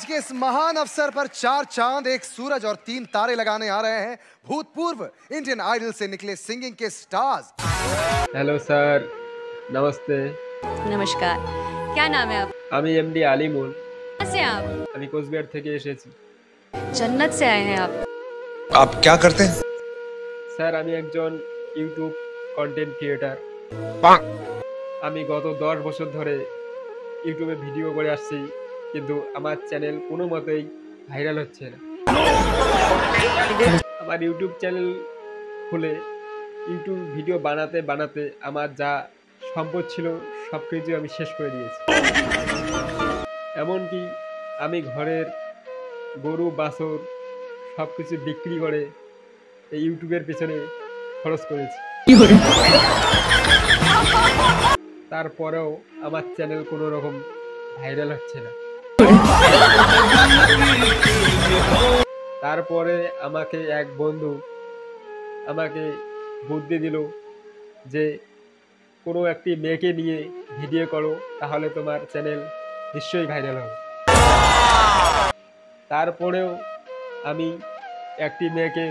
आज के इस महान अवसर पर 4 चांद, 1 सूरज और 3 तारे लगाने आ रहे हैं भूतपूर्व इंडियन आइडल से निकले सिंगिंग के स्टार्स। हेलो सर, नमस्ते। नमस्कार, क्या नाम है आप? আমি এমডি আলিমুল। कहाँ से आप? আমি কোচবিহার থেকে এসেছি। जन्नत से आए हैं आप क्या करते हैं? স্যার, আমি একজন ইউটিউব কন্টেন্ট ক্রিয়েটর। আমি গত 10 বছর ধরে ইউটিউবে ভিডিও করে আসছি, কিন্তু আমার চ্যানেল কোনো মতেই ভাইরাল হচ্ছে না। আমার ইউটিউব চ্যানেল খুলে ইউটিউব ভিডিও বানাতে বানাতে আমার যা সম্পদ ছিল সব কিছু আমি শেষ করে দিয়েছি। এমনকি আমি ঘরের গরু বাছুর সব কিছু বিক্রি করে এই ইউটিউবের পেছনে খরচ করেছি। তারপরেও আমার চ্যানেল কোনো রকম ভাইরাল হচ্ছে না। তারপরে আমাকে এক বন্ধু আমাকে বুদ্ধি দিল যে কোনো একটি মেয়েকে নিয়ে ভিডিও করো, তাহলে তোমার চ্যানেল নিশ্চয়ই ভাইরাল হবে। তারপরেও আমি একটি মেয়েকে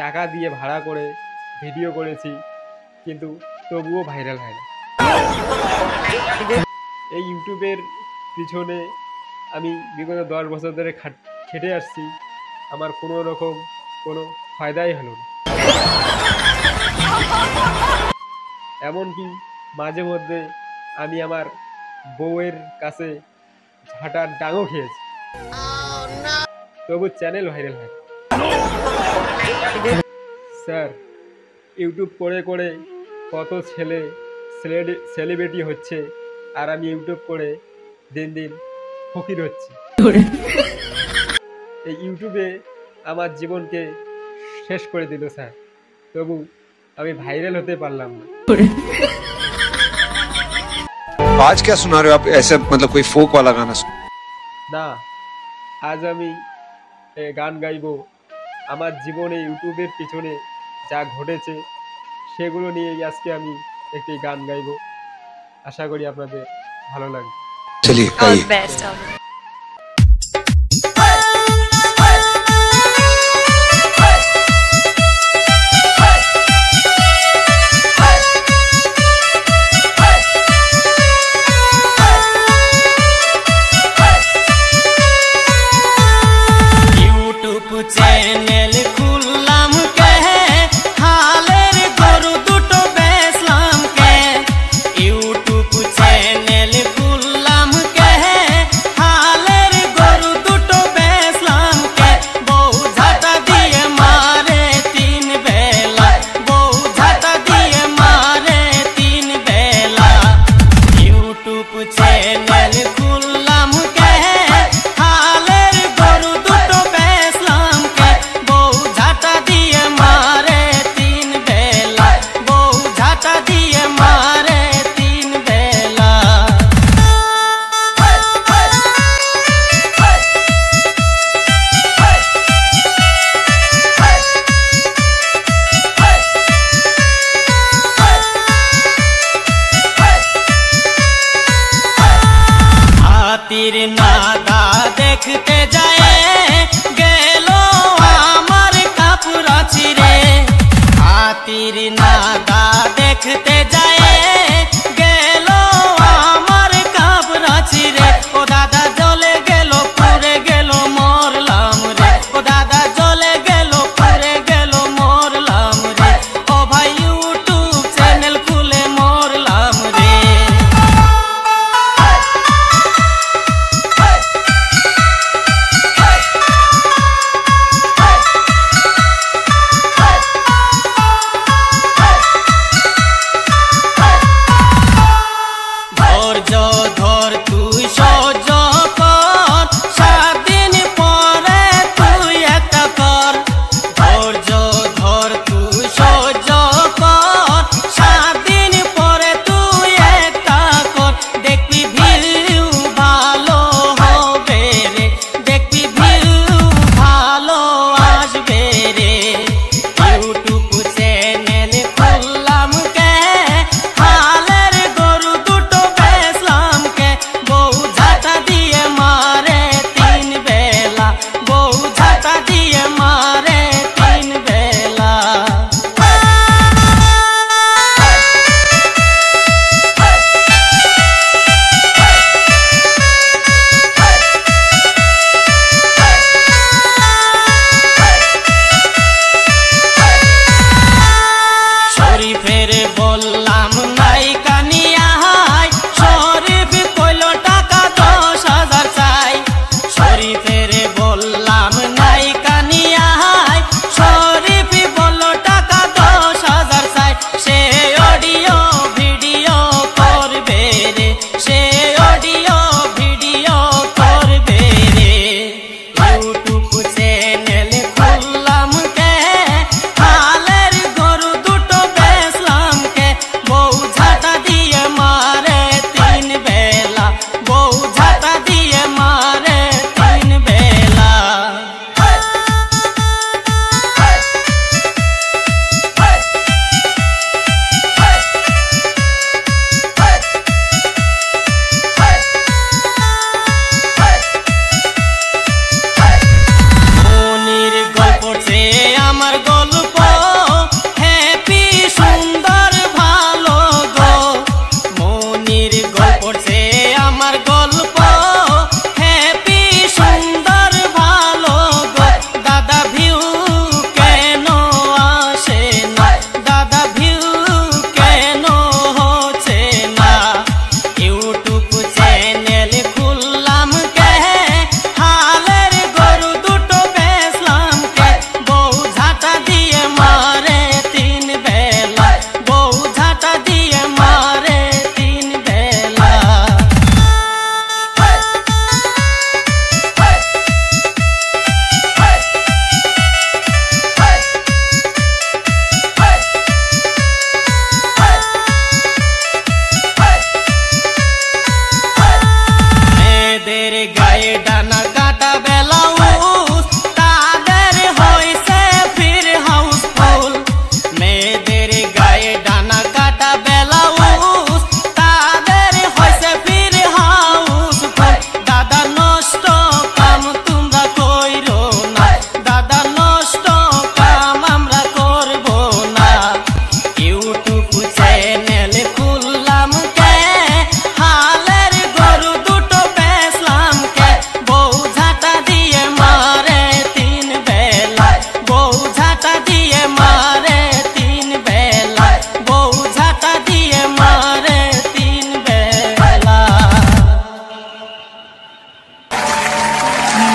টাকা দিয়ে ভাড়া করে ভিডিও করেছি, কিন্তু তবুও ভাইরাল হয় না। এই ইউটিউবের পিছনে আমি বিগত 10 বছর ধরে খেটে আসছি, আমার কোনো রকম কোনো ফায়দাই হলো না। এমনকি মাঝে মধ্যে আমি আমার বউয়ের কাছে ঝাঁটার ডাঙও খেয়েছি, তবু চ্যানেল ভাইরাল হয়। স্যার, ইউটিউব করে করে কত ছেলে সেলিব্রিটি হচ্ছে, আর আমি ইউটিউব করে দিন দিন ফকির হচ্ছি। এই ইউটিউবে আমার জীবনকে শেষ করে দিল স্যার, তবু আমি ভাইরাল হতে পারলাম না। आज क्या सुना रहे हो आप? ऐसे मतलब कोई फोक वाला गाना सुन? না, আজ আমি গান গাইবো আমার জীবনে ইউটিউবের পিছনে যা ঘটেছে সেগুলো নিয়ে আজকে আমি একটি গান গাইবো। আশা করি আপনাদের ভালো লাগবে। चलिए ऑल बेस्ट। চ্যানেল খুললাম কে, হালের গরু দুটো বেচলাম কে। ইউটিউব চ্যানেল খুললাম কে, হালের গরু দুটো বেচলাম কে। বউ ঝাঁটা দিয়ে মারে 3 বেলা, বউ ঝাঁটা দিয়ে মারে 3 বেলা। ইউটিউব চ্যানেল খুললাম কে, হালের গরু দুটো বেচলাম কে। বউ ঝাঁটা দিয়ে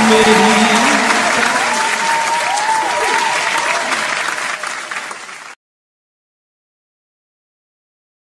मेरी